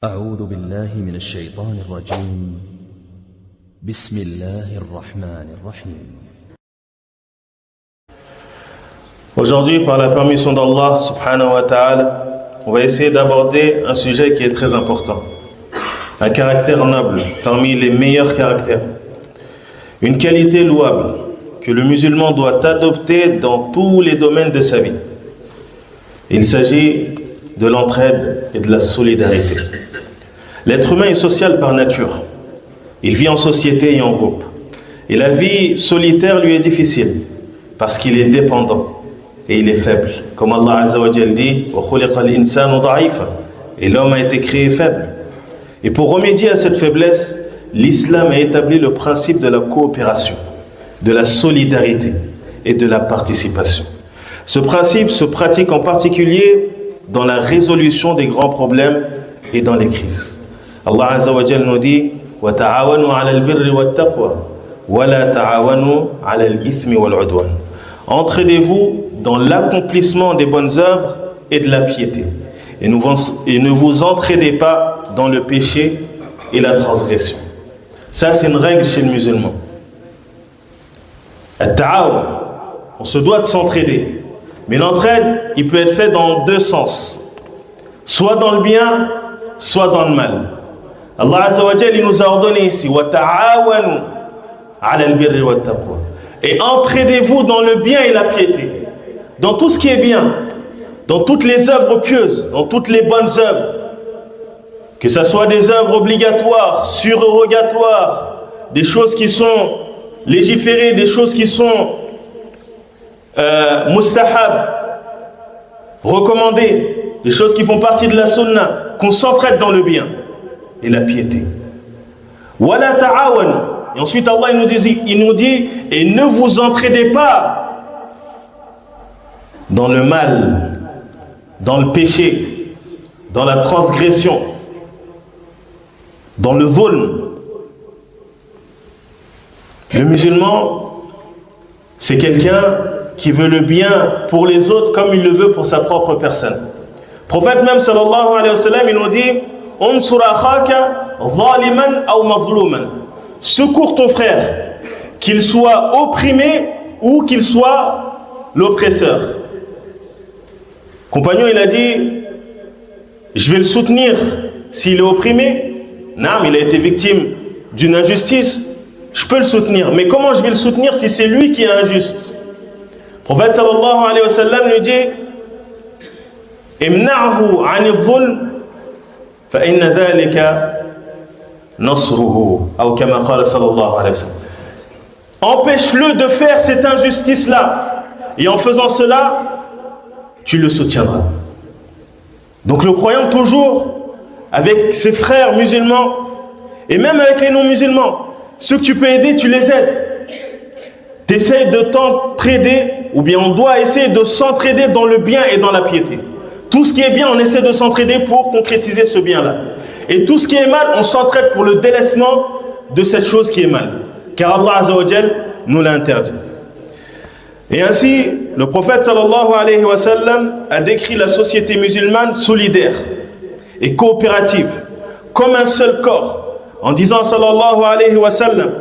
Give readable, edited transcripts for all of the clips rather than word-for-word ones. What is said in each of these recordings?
أعوذ بالله من الشيطان الرجيم بسم الله الرحمن الرحيم. Aujourd'hui, par la permission d'Allah subhanahu wa ta'ala, on va essayer d'aborder un sujet qui est très important. Un caractère noble, parmi les meilleurs caractères. Une qualité louable que le musulman doit adopter dans tous les domaines de sa vie. Il s'agit de l'entraide et de la solidarité. L'être humain est social par nature. Il vit en société et en groupe. Et la vie solitaire lui est difficile parce qu'il est dépendant et il est faible. Comme Allah Azza wa Jalla dit, et l'homme a été créé faible. Et pour remédier à cette faiblesse, l'islam a établi le principe de la coopération, de la solidarité et de la participation. Ce principe se pratique en particulier dans la résolution des grands problèmes et dans les crises. Allah Azza wa Jalla nous dit wa ta'awanu 'ala al-birri wat-taqwa wa la ta'awanu 'ala al-ithmi wal-'udwan. Entraidez-vous dans l'accomplissement des bonnes œuvres et de la piété. Et ne vous entraidez pas dans le péché et la transgression. Ça, c'est une règle chez le musulman. At-ta'awun, on se doit de s'entraider. Mais l'entraide, il peut être fait dans deux sens. Soit dans le bien, soit dans le mal. Allah Azza wa Jalla, il nous a ordonné ici wa ta'awanu 'ala al-birri wat-taqwa. Et entraidez-vous dans le bien et la piété. Dans tout ce qui est bien, dans toutes les œuvres pieuses, dans toutes les bonnes œuvres. Que ce soit des œuvres obligatoires, surérogatoires, des choses qui sont légiférées, des choses qui sont mustahab, recommandées, des choses qui font partie de la sunna, qu'on s'entraide dans le bien et la piété. Wala ta'awanu. Et ensuite Allah il nous dit et ne vous entraidez pas dans le mal, dans le péché, dans la transgression, dans le zulm. Le musulman, c'est quelqu'un qui veut le bien pour les autres comme il le veut pour sa propre personne. Le prophète même sallallahu alayhi wa sallam, il nous dit unsur akhaka zaliman aw mazluman. Secours ton frère, qu'il soit opprimé ou qu'il soit l'oppresseur. Le compagnon, il a dit je vais le soutenir s'il est opprimé. Non, il a été victime d'une injustice. Je peux le soutenir, mais comment je vais le soutenir si c'est lui qui est injuste? Le prophète sallallahu alayhi wa sallam lui dit imna'hu 'ani adh-dhulm fa inna dhalika nasruhu aw kama qala sallallahu alayhi wa sallam. Empêche-le de faire cette injustice-là et en faisant cela, tu le soutiendras. Donc le croyant toujours avec ses frères musulmans et même avec les non-musulmans, ceux que tu peux aider, tu les aides. Tu essaies de t'entraider, ou bien on doit essayer de s'entraider dans le bien et dans la piété. Tout ce qui est bien, on essaie de s'entraider pour concrétiser ce bien-là. Et tout ce qui est mal, on s'entraide pour le délaissement de cette chose qui est mal. Car Allah Azza wa Jal nous l'a interdit. Et ainsi, le prophète sallallahu alayhi wa sallam a décrit la société musulmane solidaire et coopérative, comme un seul corps, en disant sallallahu alayhi wa sallam,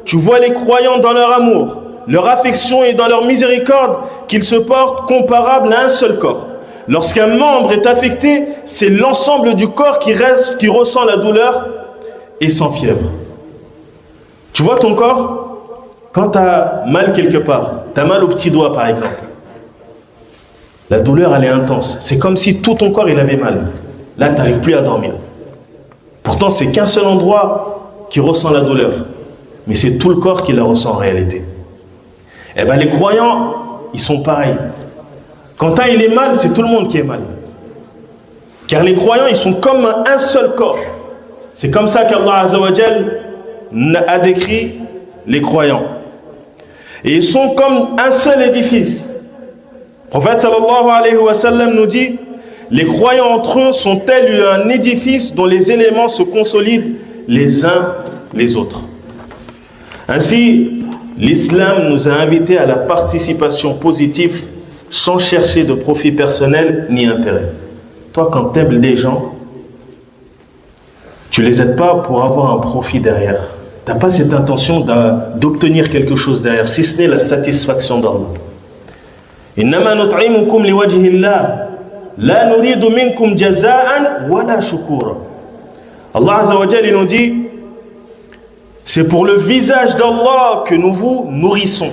tu vois les croyants dans leur amour, leur affection et dans leur miséricorde, qu'ils se portent comparables à un seul corps. Lorsqu'un membre est affecté, c'est l'ensemble du corps qui ressent la douleur et sans fièvre. Tu vois ton corps, quand tu as mal quelque part, tu as mal au petit doigt par exemple, la douleur elle est intense. C'est comme si tout ton corps il avait mal. Là tu n'arrives plus à dormir. Pourtant c'est qu'un seul endroit qui ressent la douleur, mais c'est tout le corps qui la ressent en réalité. Eh bien les croyants, ils sont pareils. Quand un il est mal, c'est tout le monde qui est mal. Car les croyants, ils sont comme un seul corps. C'est comme ça qu'Allah Azza wa Jal a décrit les croyants. Et ils sont comme un seul édifice. Le prophète sallallahu alayhi wa sallam nous dit les croyants entre eux sont tels un édifice dont les éléments se consolident les uns les autres. Ainsi, l'islam nous a invités à la participation positive sans chercher de profit personnel ni intérêt. Toi, quand tu aimes des gens, Tu les aides pas pour avoir un profit derrière. Tu n'as pas cette intention d'obtenir quelque chose derrière, si ce n'est la satisfaction d'Allah. إنما نطعمكم لوجه الله لا نريد منكم جزاء ولا شكورا. Allah Azza wa Jalla nous dit, c'est pour le visage d'Allah que nous vous nourrissons.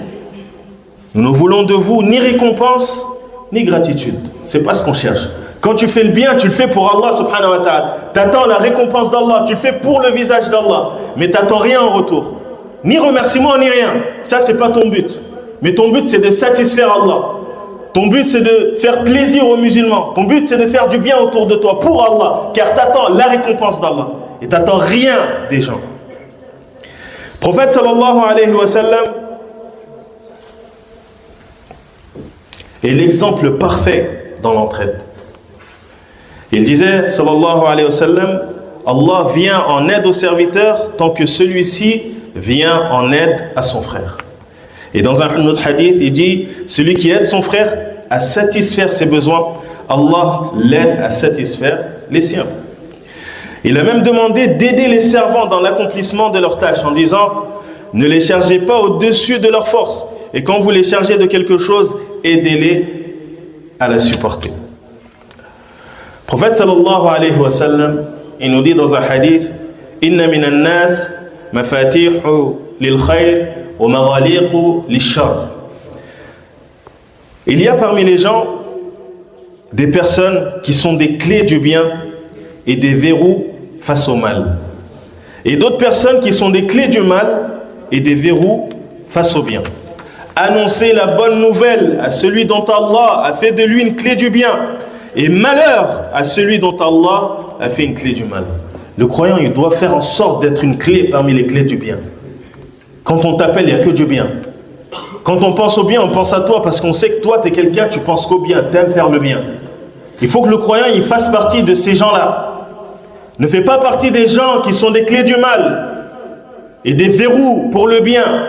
Nous ne voulons de vous ni récompense ni gratitude. C'est pas ce qu'on cherche. Quand tu fais le bien, tu le fais pour Allah subhanahu wa ta'ala. Tu attends la récompense d'Allah, tu le fais pour le visage d'Allah, mais tu n'attends rien en retour. Ni remerciement, ni rien. Ça, c'est pas ton but. Mais ton but, c'est de satisfaire Allah. Ton but, c'est de faire plaisir aux musulmans. Ton but, c'est de faire du bien autour de toi pour Allah, car tu attends la récompense d'Allah. Et tu n'attends rien des gens. Prophète sallallahu alayhi wa sallam est l'exemple parfait dans l'entraide. Il disait, sallallahu alayhi wa sallam, Allah vient en aide au serviteur tant que celui-ci vient en aide à son frère. Et dans un autre hadith, il dit, celui qui aide son frère à satisfaire ses besoins, Allah l'aide à satisfaire les siens. Il a même demandé d'aider les servants dans l'accomplissement de leurs tâches en disant, ne les chargez pas au-dessus de leur force. Et quand vous les chargez de quelque chose, aidez-les à la supporter. Le prophète sallallahu alayhi wa sallam, il nous dit dans un hadith, inna minan nas mafatihu lil khayr wa maghaliqu lil shar. Il y a parmi les gens des personnes qui sont des clés du bien et des verrous face au mal. Et d'autres personnes qui sont des clés du mal et des verrous face au bien. Annoncer la bonne nouvelle à celui dont Allah a fait de lui une clé du bien. Et malheur à celui dont Allah a fait une clé du mal. Le croyant, il doit faire en sorte d'être une clé parmi les clés du bien. Quand on t'appelle, il n'y a que du bien. Quand on pense au bien, on pense à toi parce qu'on sait que toi, tu es quelqu'un, tu penses qu'au bien, tu aimes faire le bien. Il faut que le croyant, il fasse partie de ces gens-là. Ne fais pas partie des gens qui sont des clés du mal et des verrous pour le bien.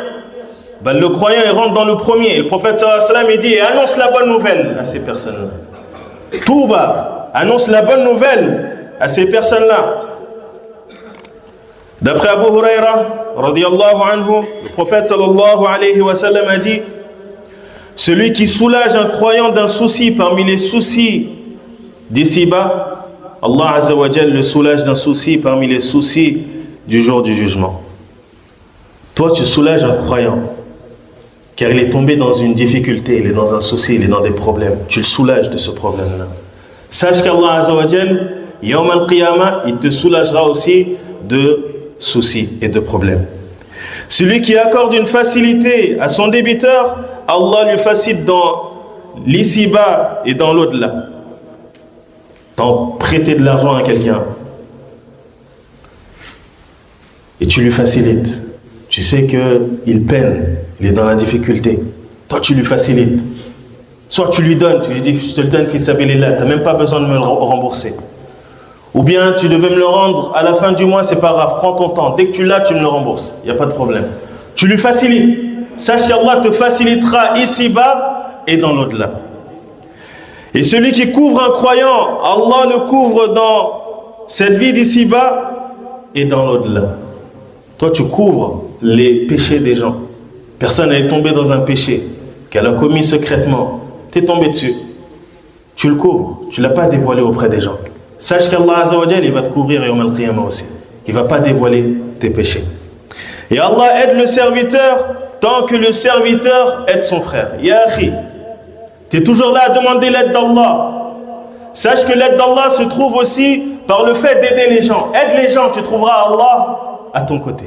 Ben, le croyant, il rentre dans le premier. Le prophète sallallahu alayhi wa sallam, il dit, annonce la bonne nouvelle à ces personnes-là. Touba, annonce la bonne nouvelle à ces personnes-là. D'après Abu Huraira, radiyallahu anhu, le prophète sallallahu alayhi wa sallam a dit, celui qui soulage un croyant d'un souci parmi les soucis d'ici-bas, Allah Azza wa Jal le soulage d'un souci parmi les soucis du jour du jugement. Toi, tu soulages un croyant, car il est tombé dans une difficulté, il est dans un souci, il est dans des problèmes. Tu le soulages de ce problème-là. Sache qu'Allah Azza wa Jal, Yawm al-Qiyamah, il te soulagera aussi de soucis et de problèmes. Celui qui accorde une facilité à son débiteur, Allah lui facilite dans l'ici-bas et dans l'au-delà. T'en prêter de l'argent à quelqu'un et tu lui facilites. Tu sais qu'il peine, il est dans la difficulté. Toi, tu lui facilites. Soit tu lui donnes, tu lui dis, je te le donne, fils sabilillah, tu n'as même pas besoin de me le rembourser. Ou bien tu devais me le rendre à la fin du mois, c'est pas grave, prends ton temps. Dès que tu l'as, tu me le rembourses. Il n'y a pas de problème. Tu lui facilites. Sache qu'Allah te facilitera ici-bas et dans l'au-delà. Et celui qui couvre un croyant, Allah le couvre dans cette vie d'ici-bas et dans l'au-delà. Toi, tu couvres les péchés des gens. Personne n'est tombé dans un péché qu'elle a commis secrètement. Tu es tombé dessus. Tu le couvres. Tu ne l'as pas dévoilé auprès des gens. Sache qu'Allah Azza wa Jal, il va te couvrir Yawm al-Qiyamah aussi. Il ne va pas dévoiler tes péchés. Et Allah aide le serviteur tant que le serviteur aide son frère. Ya akhi, tu es toujours là à demander l'aide d'Allah. Sache que l'aide d'Allah se trouve aussi par le fait d'aider les gens. Aide les gens, tu trouveras Allah à ton côté.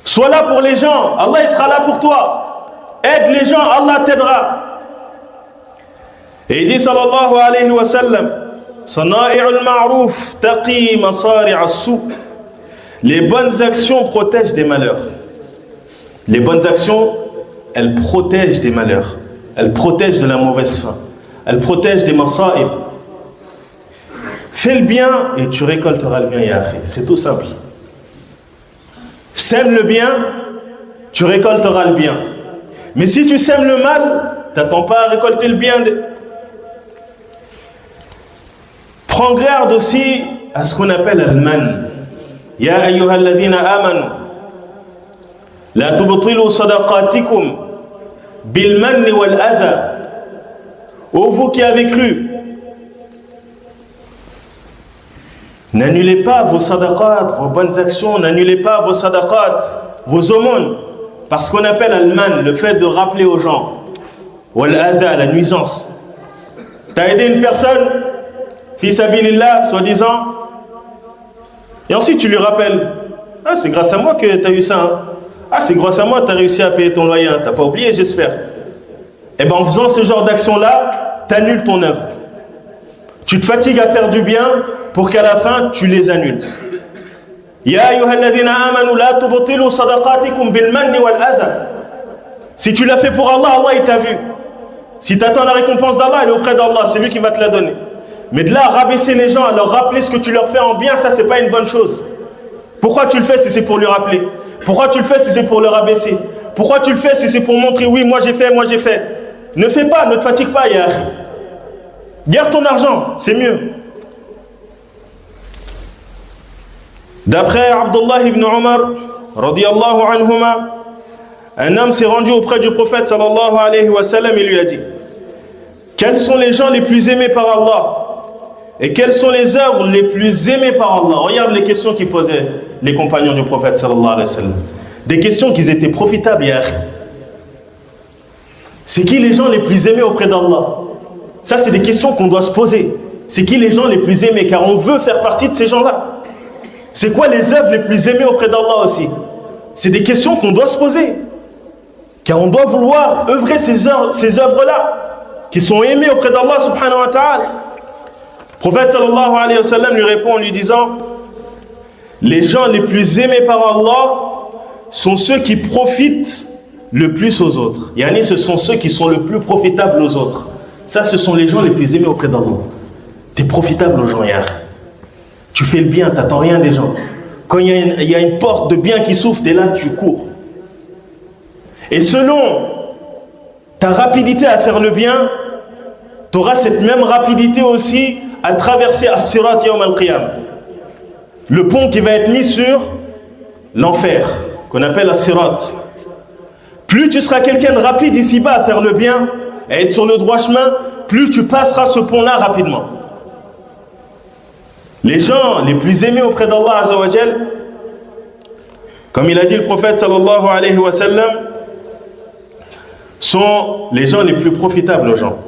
Sois là pour les gens, Allah il sera là pour toi. Aide les gens, Allah t'aidera. Et il dit sallallahu alayhi wa sallam, Sana'i'ul ma'ruf taqi masari'a as-su'. Les bonnes actions protègent des malheurs. Les bonnes actions, elles protègent des malheurs. Elles protègent de la mauvaise fin. Elles protègent des masa'ib. Fais le bien et tu récolteras le bien, ya akhi. C'est tout simple. Sème le bien, tu récolteras le bien. Mais si tu sèmes le mal, t'attends pas à récolter le bien. Prends garde aussi à ce qu'on appelle al-man. Ya ayyuha alladhina amanu la tubtilu sadaqatikum bil manni wal adha. Ô vous qui avez cru, n'annulez pas vos sadaqat, vos bonnes actions, n'annulez pas vos sadaqat, vos aumônes, parce qu'on appelle al-man, le fait de rappeler aux gens, wal adha, la nuisance. T'as aidé une personne, fi sabilillah, soi-disant, et ensuite tu lui rappelles, ah c'est grâce à moi que t'as eu ça, hein. Ah c'est grâce à moi que t'as réussi à payer ton loyer, hein. T'as pas oublié, j'espère. Et bien en faisant ce genre d'action-là, t'annules ton œuvre. Tu te fatigues à faire du bien pour qu'à la fin tu les annules. Ya ayyuhalladhina amanu la tubtilu sadaqatikum bil manni wal adha. Si tu l'as fait pour Allah, Allah il t'a vu. Si tu attends la récompense d'Allah, elle est auprès d'Allah, c'est lui qui va te la donner. Mais de là à rabaisser les gens, à leur rappeler ce que tu leur fais en bien, ça c'est pas une bonne chose. Pourquoi tu le fais si c'est pour lui rappeler? Pourquoi tu le fais si c'est pour le rabaisser? Pourquoi tu le fais si c'est pour montrer oui, moi j'ai fait, moi j'ai fait? Ne fais pas, ne te fatigue pas, ya akhi. Garde ton argent, c'est mieux. D'après Abdullah ibn Omar, radiyallahu anhuma, un homme s'est rendu auprès du prophète sallallahu alayhi wa sallam et lui a dit: quels sont les gens les plus aimés par Allah et quelles sont les œuvres les plus aimées par Allah? Regarde les questions qu'ils posaient les compagnons du prophète sallallahu alayhi wa sallam. Des questions qui étaient profitables, ya akhi. C'est qui les gens les plus aimés auprès d'Allah? Ça, c'est des questions qu'on doit se poser. C'est qui les gens les plus aimés? Car on veut faire partie de ces gens-là. C'est quoi les œuvres les plus aimées auprès d'Allah aussi? C'est des questions qu'on doit se poser. Car on doit vouloir œuvrer ces œuvres-là, qui sont aimées auprès d'Allah subhanahu wa ta'ala. Le prophète sallallahu alayhi wa sallam lui répond en lui disant: les gens les plus aimés par Allah sont ceux qui profitent le plus aux autres. Yani, ce sont ceux qui sont le plus profitables aux autres. Ça, ce sont les gens les plus aimés auprès d'Allah. Tu es profitable aux gens, yar. Tu fais le bien, tu n'attends rien des gens. Quand il y a une porte de bien qui s'ouvre, tu es là, tu cours. Et selon ta rapidité à faire le bien, tu auras cette même rapidité aussi à traverser as-sirat yawm al-qiyam. Le pont qui va être mis sur l'enfer, qu'on appelle as-sirat. Plus tu seras quelqu'un de rapide ici-bas à faire le bien, à être sur le droit chemin, plus tu passeras ce pont-là rapidement. Les gens les plus aimés auprès d'Allah Azza wa Jal, comme il a dit le prophète sallallahu alayhi wa sallam, sont les gens les plus profitables aux gens.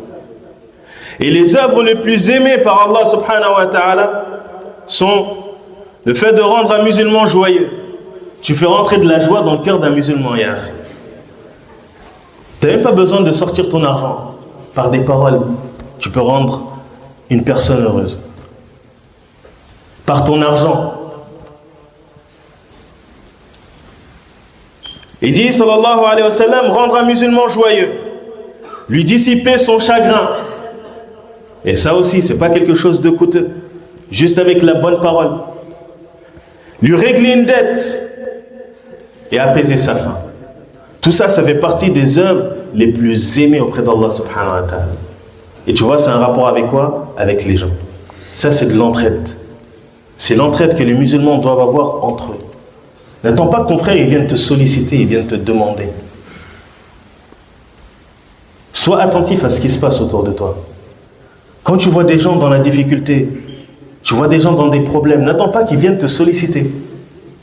Et les œuvres les plus aimées par Allah subhanahu wa ta'ala sont le fait de rendre un musulman joyeux. Tu fais rentrer de la joie dans le cœur d'un musulman, yar. Tu n'as même pas besoin de sortir ton argent. Par des paroles, tu peux rendre une personne heureuse. Par ton argent. Il dit, sallallahu alayhi wa sallam, rendre un musulman joyeux, lui dissiper son chagrin. Et ça aussi, ce n'est pas quelque chose de coûteux. Juste avec la bonne parole. Lui régler une dette et apaiser sa faim. Tout ça, ça fait partie des œuvres les plus aimées auprès d'Allah subhanahu wa ta'ala. Et tu vois, c'est un rapport avec quoi? Avec les gens. Ça, c'est de l'entraide. C'est l'entraide que les musulmans doivent avoir entre eux. N'attends pas que ton frère il vienne te solliciter, il vienne te demander. Sois attentif à ce qui se passe autour de toi. Quand tu vois des gens dans la difficulté, tu vois des gens dans des problèmes, n'attends pas qu'ils viennent te solliciter.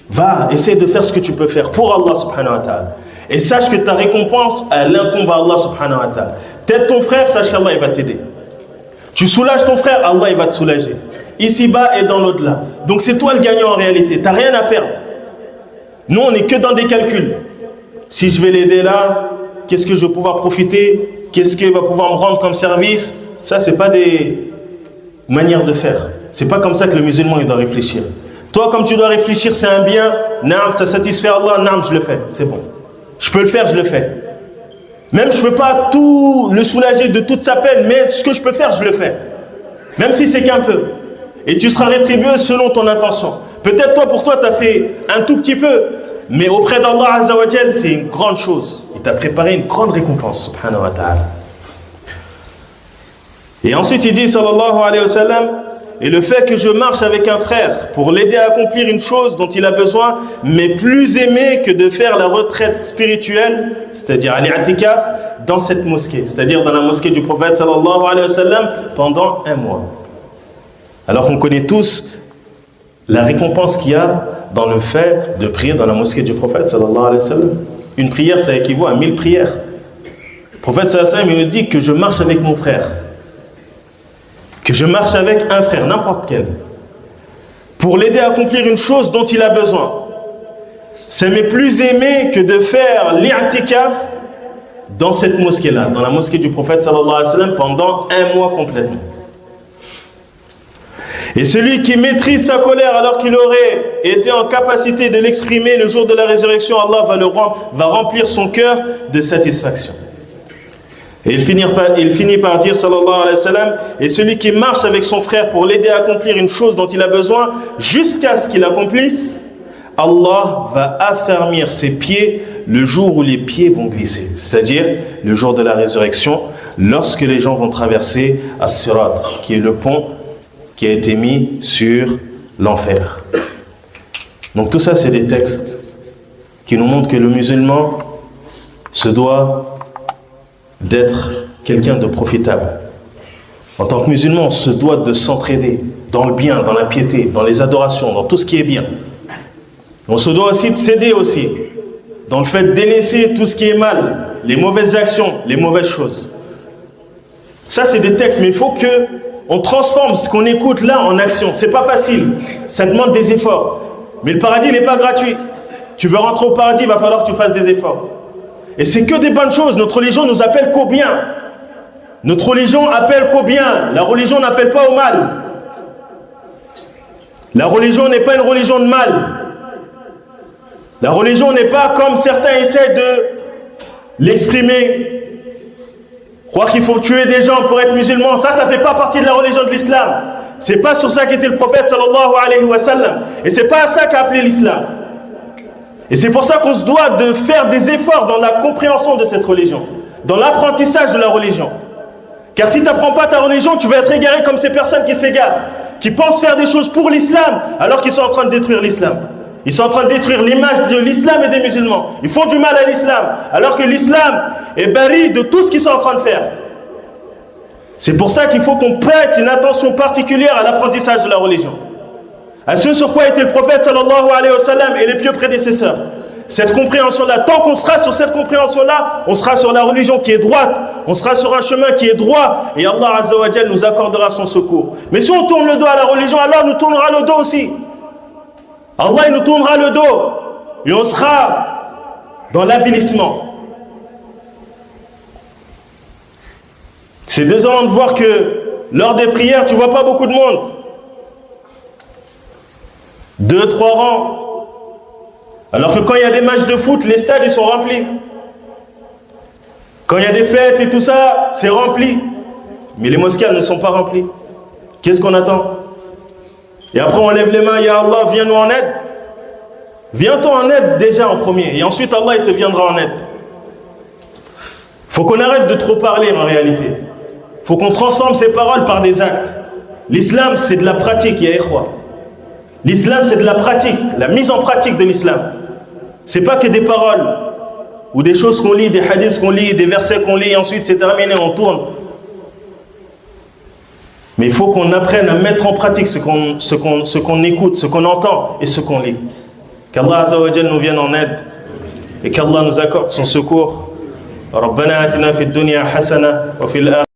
Va, essaie de faire ce que tu peux faire pour Allah subhanahu wa ta'ala. Et sache que ta récompense, elle incombe à Allah subhanahu wa ta'ala. T'aides ton frère, sache qu'Allah il va t'aider. Tu soulages ton frère, Allah il va te soulager. Ici-bas et dans l'au-delà. Donc c'est toi le gagnant en réalité, t'as rien à perdre. Nous, on n'est que dans des calculs. Si je vais l'aider là, qu'est-ce que je vais pouvoir profiter? Qu'est-ce qu'il va pouvoir me rendre comme service? Ça, ce n'est pas des manières de faire. Ce n'est pas comme ça que le musulman il doit réfléchir. Toi, comme tu dois réfléchir, c'est un bien, naam, ça satisfait Allah, naam, je le fais, c'est bon. Je peux le faire, je le fais. Même je ne peux pas tout le soulager de toute sa peine, mais ce que je peux faire, je le fais. Même si c'est qu'un peu. Et tu seras rétribué selon ton intention. Peut-être toi, pour toi, tu as fait un tout petit peu, mais auprès d'Allah Azza wa Jal, c'est une grande chose. Il t'a préparé une grande récompense, subhanahu wa ta'ala. Et ensuite, il dit, sallallahu alayhi wa sallam, et le fait que je marche avec un frère pour l'aider à accomplir une chose dont il a besoin m'est plus aimé que de faire la retraite spirituelle, c'est-à-dire al-i'tikaf, dans cette mosquée, c'est-à-dire dans la mosquée du prophète sallallahu alayhi wa sallam pendant un mois. Alors qu'on connaît tous la récompense qu'il y a dans le fait de prier dans la mosquée du prophète sallallahu alayhi wa sallam. Une prière, ça équivaut à 1000 prières. Le prophète sallallahu alayhi wa sallam, il nous dit que je marche avec mon frère, que je marche avec un frère, n'importe quel, pour l'aider à accomplir une chose dont il a besoin. Ça m'est plus aimé que de faire l'i'tikaf dans cette mosquée-là, dans la mosquée du prophète sallallahu alayhi wa sallam pendant un mois complètement. Et celui qui maîtrise sa colère alors qu'il aurait été en capacité de l'exprimer le jour de la résurrection, Allah va remplir son cœur de satisfaction. Et il finit par dire sallallahu alayhi wa sallam, et celui qui marche avec son frère pour l'aider à accomplir une chose dont il a besoin jusqu'à ce qu'il accomplisse, Allah va affermir ses pieds le jour où les pieds vont glisser, c'est-à-dire le jour de la résurrection, lorsque les gens vont traverser As-Sirat, qui est le pont qui a été mis sur l'enfer. Donc tout ça, c'est des textes qui nous montrent que le musulman se doit d'être quelqu'un de profitable. En tant que musulman, on se doit de s'entraider dans le bien, dans la piété, dans les adorations, dans tout ce qui est bien. On se doit aussi de s'aider aussi dans le fait de délaisser tout ce qui est mal, les mauvaises actions, les mauvaises choses. Ça, c'est des textes, mais il faut que on transforme ce qu'on écoute là en action. C'est pas facile, ça demande des efforts. Mais le paradis n'est pas gratuit. Tu veux rentrer au paradis, il va falloir que tu fasses des efforts. Et c'est que des bonnes choses. Notre religion nous appelle qu'au bien. Notre religion appelle qu'au bien. La religion n'appelle pas au mal. La religion n'est pas une religion de mal. La religion n'est pas comme certains essaient de l'exprimer. Croire qu'il faut tuer des gens pour être musulman, ça fait pas partie de la religion de l'islam. C'est pas sur ça qu'était le prophète sallallahu alayhi wa sallam. Et c'est pas à ça qu'a appelé l'islam. Et c'est pour ça qu'on se doit de faire des efforts dans la compréhension de cette religion, dans l'apprentissage de la religion. Car si tu n'apprends pas ta religion, tu vas être égaré comme ces personnes qui s'égarent, qui pensent faire des choses pour l'islam, alors qu'ils sont en train de détruire l'islam. Ils sont en train de détruire l'image de l'islam et des musulmans. Ils font du mal à l'islam, alors que l'islam est bari de tout ce qu'ils sont en train de faire. C'est pour ça qu'il faut qu'on prête une attention particulière à l'apprentissage de la religion. À ce sur quoi était le prophète sallallahu alayhi wa sallam et les pieux prédécesseurs. Cette compréhension-là, tant qu'on sera sur cette compréhension-là, on sera sur la religion qui est droite, on sera sur un chemin qui est droit, et Allah Azza wa Jal nous accordera son secours. Mais si on tourne le dos à la religion, Allah nous tournera le dos aussi. Allah il nous tournera le dos, et on sera dans l'avilissement. C'est désolant de voir que lors des prières, tu ne vois pas beaucoup de monde. 2, 3 rangs. Alors que quand il y a des matchs de foot, les stades ils sont remplis. Quand il y a des fêtes et tout ça, c'est rempli. Mais les mosquées elles ne sont pas remplies. Qu'est-ce qu'on attend? Et après on lève les mains, Ya Allah, viens-nous en aide. Viens-toi en aide déjà en premier. Et ensuite Allah il te viendra en aide. Il faut qu'on arrête de trop parler en réalité. Il faut qu'on transforme ces paroles par des actes. L'islam c'est de la pratique, ya ikhwa. L'islam c'est de la pratique, la mise en pratique de l'islam. C'est pas que des paroles ou des choses qu'on lit, des hadiths qu'on lit, des versets qu'on lit et ensuite c'est terminé, on tourne. Mais il faut qu'on apprenne à mettre en pratique ce qu'on écoute, ce qu'on entend et ce qu'on lit. Qu'Allah Azza wa Jal nous vienne en aide et qu'Allah nous accorde son secours. ربنا آتنا في الدنيا حسنة وفي الآخرة